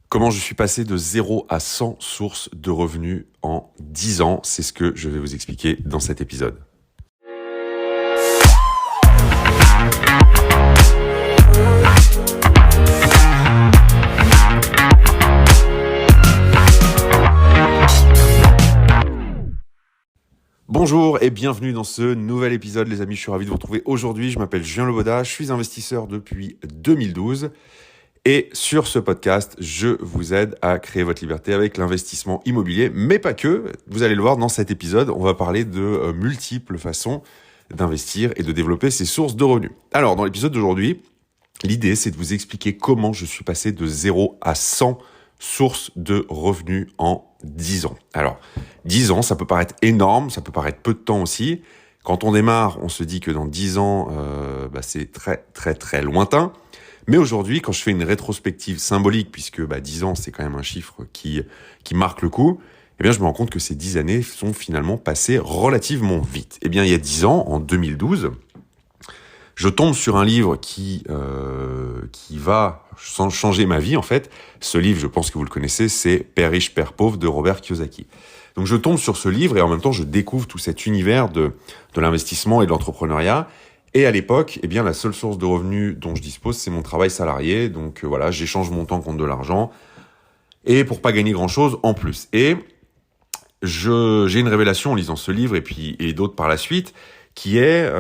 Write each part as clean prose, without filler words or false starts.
Comment je suis passé de 0 à 100 sources de revenus en 10 ans, c'est ce que je vais vous expliquer dans cet épisode. Bonjour et bienvenue dans ce nouvel épisode les amis, je suis ravi de vous retrouver aujourd'hui. Je m'appelle Julien Loboda, je suis investisseur depuis 2012 et sur ce podcast, je vous aide à créer votre liberté avec l'investissement immobilier, mais pas que. Vous allez le voir dans cet épisode, on va parler de multiples façons d'investir et de développer ses sources de revenus. Alors dans l'épisode d'aujourd'hui, l'idée c'est de vous expliquer comment je suis passé de 0 à 100 sources de revenus en 10 ans. Alors, 10 ans, ça peut paraître énorme, ça peut paraître peu de temps aussi. Quand on démarre, on se dit que dans 10 ans, c'est très lointain. Mais aujourd'hui, quand je fais une rétrospective symbolique, puisque 10 ans, c'est quand même un chiffre qui marque le coup, eh bien, je me rends compte que ces 10 années sont finalement passées relativement vite. Eh bien, il y a 10 ans, en 2012, je tombe sur un livre qui va changer ma vie, en fait. Ce livre, je pense que vous le connaissez, c'est « Père riche, Père pauvre » de Robert Kiyosaki. Donc, je tombe sur ce livre et en même temps, je découvre tout cet univers de l'investissement et de l'entrepreneuriat. Et à l'époque, eh bien, la seule source de revenus dont je dispose, c'est mon travail salarié. Donc, voilà, j'échange mon temps contre de l'argent. Et pour pas gagner grand-chose en plus. Et j'ai une révélation en lisant ce livre et d'autres par la suite, qui est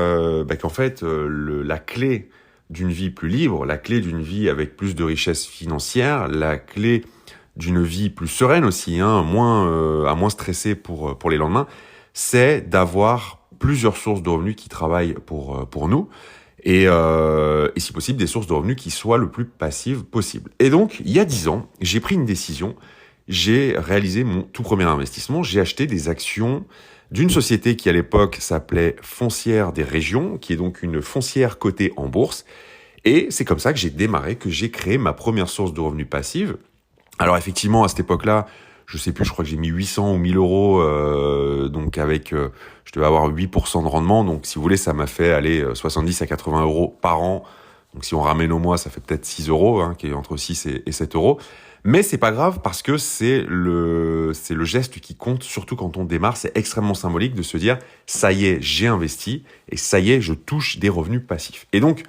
qu'en fait, la clé d'une vie plus libre, la clé d'une vie avec plus de richesse financière, la clé d'une vie plus sereine aussi, à moins stresser pour les lendemains, c'est d'avoir plusieurs sources de revenus qui travaillent pour nous et si possible des sources de revenus qui soient le plus passives possible. Et donc, il y a 10 ans, j'ai pris une décision, j'ai réalisé mon tout premier investissement, j'ai acheté des actions d'une société qui à l'époque s'appelait Foncière des Régions, qui est donc une foncière cotée en bourse. Et c'est comme ça que j'ai démarré, que j'ai créé ma première source de revenus passive. Alors effectivement, à cette époque-là, je sais plus, je crois que j'ai mis 800 ou 1000 euros, donc avec, je devais avoir 8% de rendement. Donc si vous voulez, ça m'a fait aller 70 à 80 euros par an. Donc si on ramène au mois, ça fait peut-être 6 euros, qui est entre 6 et 7 euros. Mais c'est pas grave parce que c'est le geste qui compte, surtout quand on démarre. C'est extrêmement symbolique de se dire, ça y est, j'ai investi et ça y est, je touche des revenus passifs. Et donc,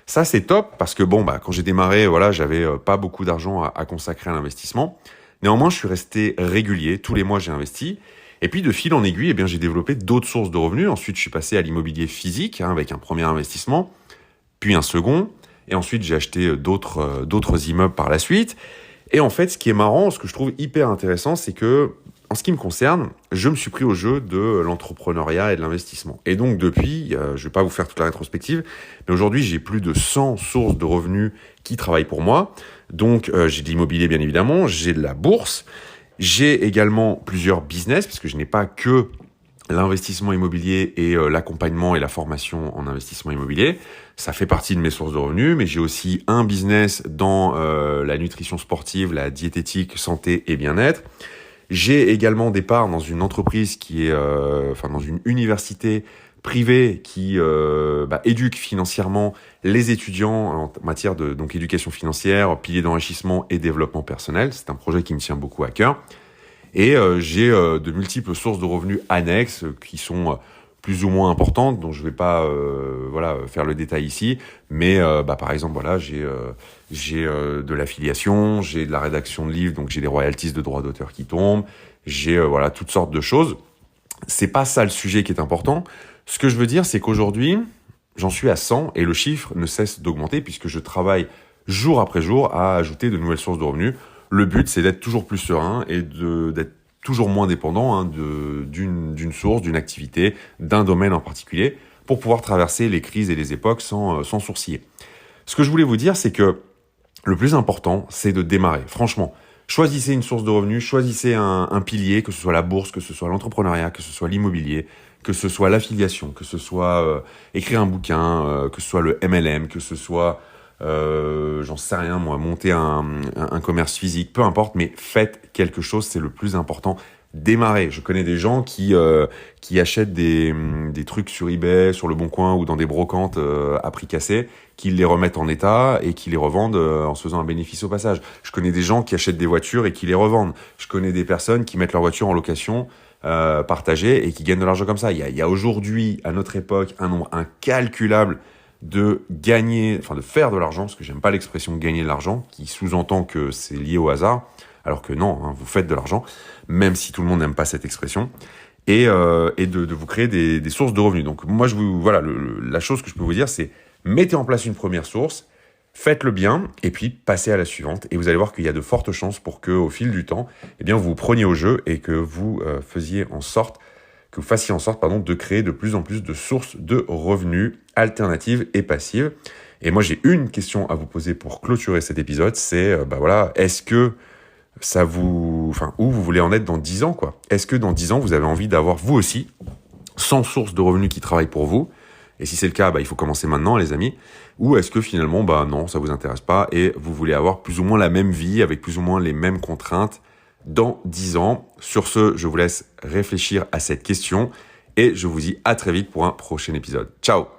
ça c'est top parce que quand j'ai démarré, voilà, j'avais pas beaucoup d'argent à consacrer à l'investissement. Néanmoins, je suis resté régulier. Tous les mois, j'ai investi. Et puis, de fil en aiguille, j'ai développé d'autres sources de revenus. Ensuite, je suis passé à l'immobilier physique, avec un premier investissement, puis un second. Et ensuite, j'ai acheté d'autres immeubles par la suite. Et en fait, ce qui est marrant, ce que je trouve hyper intéressant, c'est que, en ce qui me concerne, je me suis pris au jeu de l'entrepreneuriat et de l'investissement. Et donc, depuis, je vais pas vous faire toute la rétrospective, mais aujourd'hui, j'ai plus de 100 sources de revenus qui travaillent pour moi. Donc, j'ai de l'immobilier, bien évidemment, j'ai de la bourse, j'ai également plusieurs business, parce que je n'ai pas que l'investissement immobilier et l'accompagnement et la formation en investissement immobilier. Ça fait partie de mes sources de revenus, mais j'ai aussi un business dans la nutrition sportive, la diététique, santé et bien-être. J'ai également des parts dans une entreprise qui est, dans une université privée qui éduque financièrement les étudiants en matière de éducation financière, pilier d'enrichissement et développement personnel. C'est un projet qui me tient beaucoup à cœur. Et j'ai de multiples sources de revenus annexes qui sont plus ou moins importantes, dont je vais pas faire le détail ici. Mais par exemple, j'ai de l'affiliation, j'ai de la rédaction de livres, donc j'ai des royalties de droits d'auteur qui tombent, j'ai toutes sortes de choses. C'est pas ça le sujet qui est important. Ce que je veux dire, c'est qu'aujourd'hui, j'en suis à 100 et le chiffre ne cesse d'augmenter puisque je travaille jour après jour à ajouter de nouvelles sources de revenus. Le but, c'est d'être toujours plus serein et d'être toujours moins dépendant d'une source, d'une activité, d'un domaine en particulier pour pouvoir traverser les crises et les époques sans sourciller. Ce que je voulais vous dire, c'est que le plus important, c'est de démarrer. Franchement, choisissez une source de revenus, choisissez un pilier, que ce soit la bourse, que ce soit l'entrepreneuriat, que ce soit l'immobilier, que ce soit l'affiliation, que ce soit écrire un bouquin, que ce soit le MLM, que ce soit, j'en sais rien moi, monter un commerce physique, peu importe, mais faites quelque chose, c'est le plus important. démarrer. Je connais des gens qui achètent des trucs sur eBay, sur Le Bon Coin ou dans des brocantes à prix cassé, qui les remettent en état et qui les revendent en se faisant un bénéfice au passage. Je connais des gens qui achètent des voitures et qui les revendent. Je connais des personnes qui mettent leur voiture en location partagée et qui gagnent de l'argent comme ça. Il y a aujourd'hui, à notre époque, un nombre incalculable de faire de l'argent, parce que j'aime pas l'expression gagner de l'argent, qui sous-entend que c'est lié au hasard, alors que non, vous faites de l'argent, même si tout le monde n'aime pas cette expression, et de vous créer des sources de revenus. Donc moi, la chose que je peux vous dire, c'est mettez en place une première source, faites-le bien, et puis passez à la suivante, et vous allez voir qu'il y a de fortes chances pour que, au fil du temps, vous vous preniez au jeu et que vous fassiez en sorte de créer de plus en plus de sources de revenus alternatives et passives. Et moi, j'ai une question à vous poser pour clôturer cet épisode, c'est, est-ce que où vous voulez en être dans 10 ans, quoi? Est-ce que dans 10 ans, vous avez envie d'avoir, vous aussi, 100 sources de revenus qui travaillent pour vous? Et si c'est le cas, il faut commencer maintenant, les amis. Ou est-ce que finalement, non, ça vous intéresse pas et vous voulez avoir plus ou moins la même vie, avec plus ou moins les mêmes contraintes dans 10 ans? Sur ce, je vous laisse réfléchir à cette question et je vous dis à très vite pour un prochain épisode. Ciao!